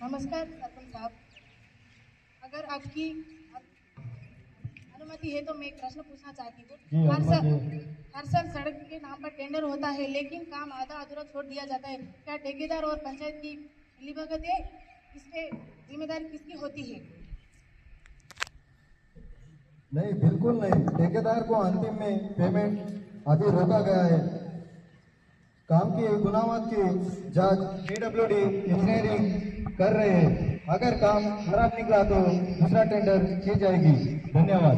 नमस्कार सरपंच साहब, अगर आपकी अनुमति है तो मैं एक प्रश्न पूछना चाहती हूँ। हर साल सड़क के नाम पर टेंडर होता है, लेकिन काम आधा अधूरा छोड़ दिया जाता है। क्या ठेकेदार और पंचायत की मिलीभगत है? इसके जिम्मेदारी किसकी होती है? नहीं, बिल्कुल नहीं। ठेकेदार को अंतिम में पेमेंट अभी रोका गया है। काम की गुणवत्ता की जांच पीडब्ल्यूडी इंजीनियरिंग कर रहे हैं। अगर काम खराब निकला तो दूसरा टेंडर की जाएगी। धन्यवाद।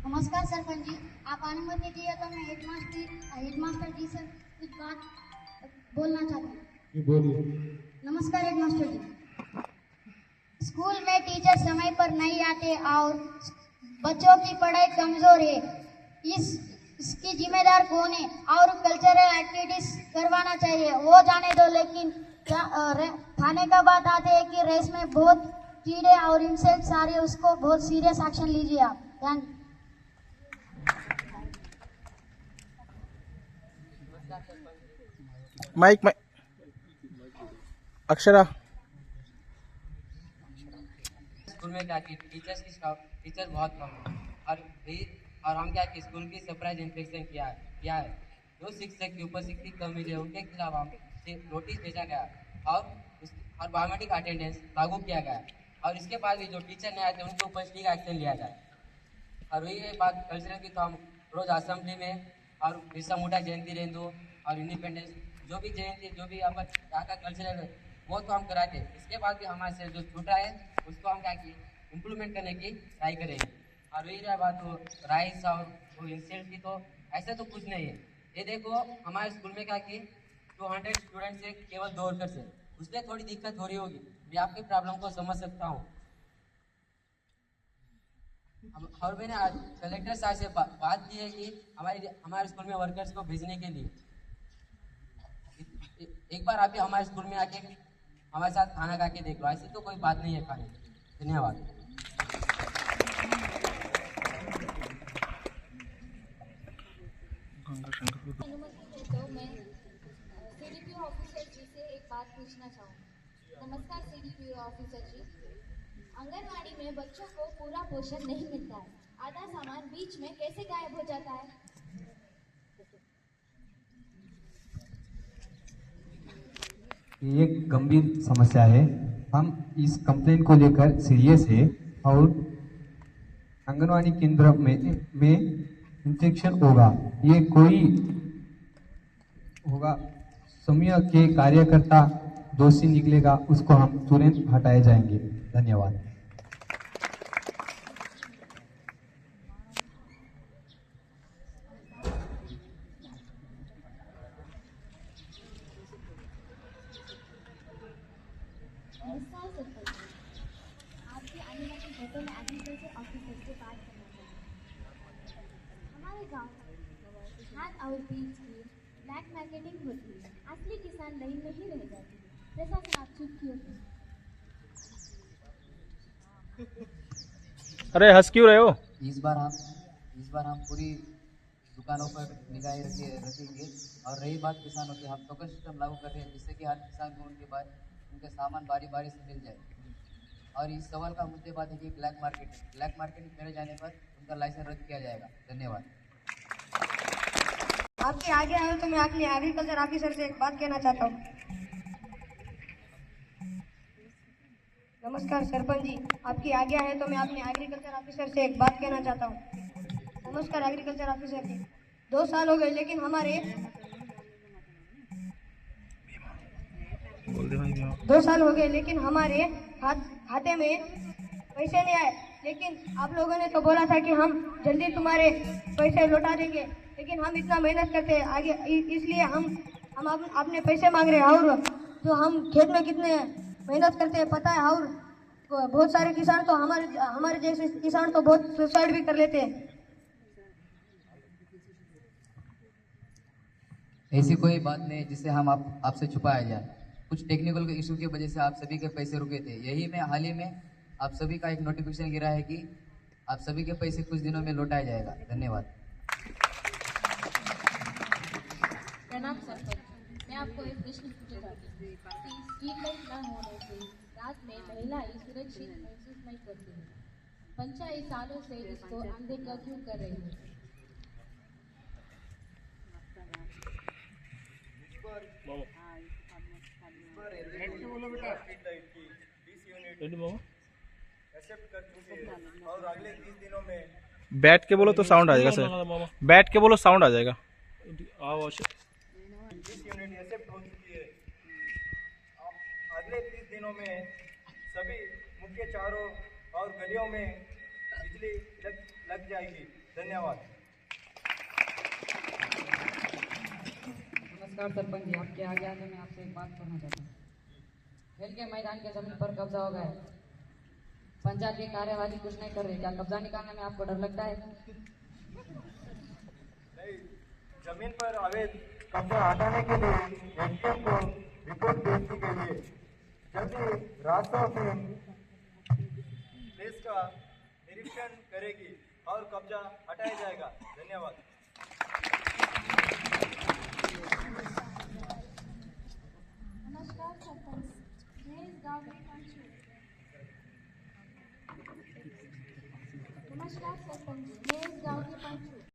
नमस्कार सरपंच जी, आप अनुमति दिए तो मैं हेडमास्टर जी से कुछ बात बोलना चाहता हूँ। बोलिए। नमस्कार हेडमास्टर जी, स्कूल में टीचर समय पर नहीं आते और बच्चों की पढ़ाई कमजोर है। इसकी जिम्मेदार कौन है? और कल्चरल एक्टिविटीज करवाना चाहिए, वो जाने दो, लेकिन थाने का बात आते हैं कि रेस में बहुत कीड़े और इंसेक्ट्स आ रहे हैं, उसको बहुत सीरियस एक्शन लीजिए आप। थैंक। माइक अक्षरा। स्कूल में क्या कि टीचर बहुत कम है और हम क्या कि स्कूल की सरप्राइज इंस्पेक्शन किया है। जो शिक्षक की उपस्थिति की कमी है उनके खिलाफ हम नोटिस भेजा गया और बायोमेट्रिक अटेंडेंस लागू किया गया और इसके बाद भी जो टीचर नहीं आए थे उनके ऊपर स्ट्रिक्ट एक्शन लिया जाए। और वही है बात कल्चरल की, तो हम रोज असेंबली में और बिरसा मुंडा जयंती रेंदो और इंडिपेंडेंस जो भी जयंती जो भी यहाँ का कल्चरल है वो तो हम कराते। इसके बाद भी हमारे से जो छूटा है उसको हम क्या कि इम्प्लीमेंट करने की ट्राई करेंगे। और वही रहा बात वो राइस और वो इंसेंट की, तो ऐसा तो कुछ नहीं है। ये देखो हमारे स्कूल में क्या कि 200 स्टूडेंट से केवल 2 वर्कर्स है, उसमें थोड़ी दिक्कत हो रही होगी। मैं आपकी प्रॉब्लम को समझ सकता हूँ। और मैंने आज कलेक्टर साहब से बात की है कि हमारे स्कूल में वर्कर्स को भेजने के लिए एक बार आप भी हमारे स्कूल में आके हमारे साथ खाना खा के देख लो। ऐसी तो कोई बात नहीं है खाने की। धन्यवाद। तो मैं सीडीपीओ ऑफिसर जी से एक बात पूछना चाहूँगी। नमस्कार सीडीपीओ ऑफिसर जी, आंगनवाड़ी में बच्चों को पूरा पोषण नहीं मिलता है, आधा सामान बीच में कैसे गायब हो जाता है? ये एक गंभीर समस्या है। हम इस कंप्लेन को लेकर सीरियस है और आंगनवाड़ी केंद्र में इंस्पेक्शन होगा। ये कोई होगा समूह के कार्यकर्ता दोषी निकलेगा, उसको हम तुरंत हटाए जाएंगे। धन्यवाद। नमस्कार सरपंच, आपकी अनुमति है तो मैं एग्रीकल्चर ऑफिसर से बात करना चाहूँगी। हमारे गांव में धान और बीज की ब्लैक मार्केटिंग होती है, असली किसान लाइन में ही रह जाते हैं। प्रशासन आप चुप क्यों है? अरे हंस क्यों रहे हो? इस बार हम पूरी दुकानों पर निगाह रखेंगे। और रही बात किसानों की, हम टोकन सिस्टम लागू कर रहे हैं जिससे कि हर किसान को उनके सामान बारी बारी से मिल जाए। और इस सवाल का मुद्दे बात है कि ब्लैक मार्केटिंग करे जाने पर उनका लाइसेंस रद्द किया जाएगा। धन्यवाद। आपके आगे आए तो मैं अपने एग्रीकल्चर ऑफिसर से एक बात कहना चाहता हूँ। नमस्कार सरपंच जी, आपकी आज्ञा है तो मैं अपने एग्रीकल्चर ऑफिसर से एक बात कहना चाहता हूँ। नमस्कार एग्रीकल्चर ऑफिसर जी, 2 साल हो गए लेकिन हमारे 2 साल हो गए लेकिन हमारे खाते में पैसे नहीं आए। लेकिन आप लोगों ने तो बोला था कि हम जल्दी तुम्हारे पैसे लौटा देंगे, लेकिन हम इतना मेहनत करते हैं आगे, इसलिए हम अपने पैसे मांग रहे हैं। और तो हम खेत में कितने मेहनत करते हैं पता है। और बहुत सारे किसान तो हमारे जैसे किसान तो बहुत सुसाइड भी कर लेते हैं। ऐसी कोई बात नहीं जिससे हम आपसे छुपाया जाए। कुछ टेक्निकल इशू की वजह से आप सभी के पैसे रुके थे। यही में हाल ही में आप सभी का एक नोटिफिकेशन गिरा है कि आप सभी के पैसे कुछ दिनों में लौटाया जाएगा। धन्यवाद। प्रणाम सरपंच, मैं आपको आपको एक प्रश्न पूछना चाहती हूँ कि स्ट्रीट लाइट न होने से रात में महिलाएं सुरक्षित महसूस नहीं करती हैं। पंचायत सालों से इसको अनदेखा क्यों कर रही है? एक्सेप्ट कर चुके हैं और अगले 30 दिनों में बैठ के बोलो तो साउंड आ जाएगा सर, बैठ के बोलो साउंड आ जाएगा। 20 यूनिट एक्सेप्ट हो चुकी है। अब अगले 30 दिनों में सभी मुख्य चारों और गलियों में बिजली लग जाएगी। धन्यवाद। नमस्कार सरपंच जी, आपके आगे आके मैं आपसे एक बात कहना चाहता हूँ। खेल के मैदान के जमीन पर कब्जा हो गया है। पंचायत की कार्यवाही कुछ नहीं कर रही, क्या कब्जा निकालने में आपको डर लगता है? नहीं, जमीन पर अवैध कब्जा हटाने के लिए एसडीएम को रिपोर्ट भेज दी गई है। जल्दी रास्तों से प्लेस का निरीक्षण करेगी और कब्जा हटाया जाएगा। धन्यवाद। नमस्कार सरपंच, मैं इस गांव में पंच हूँ। नमस्कार सरपंच।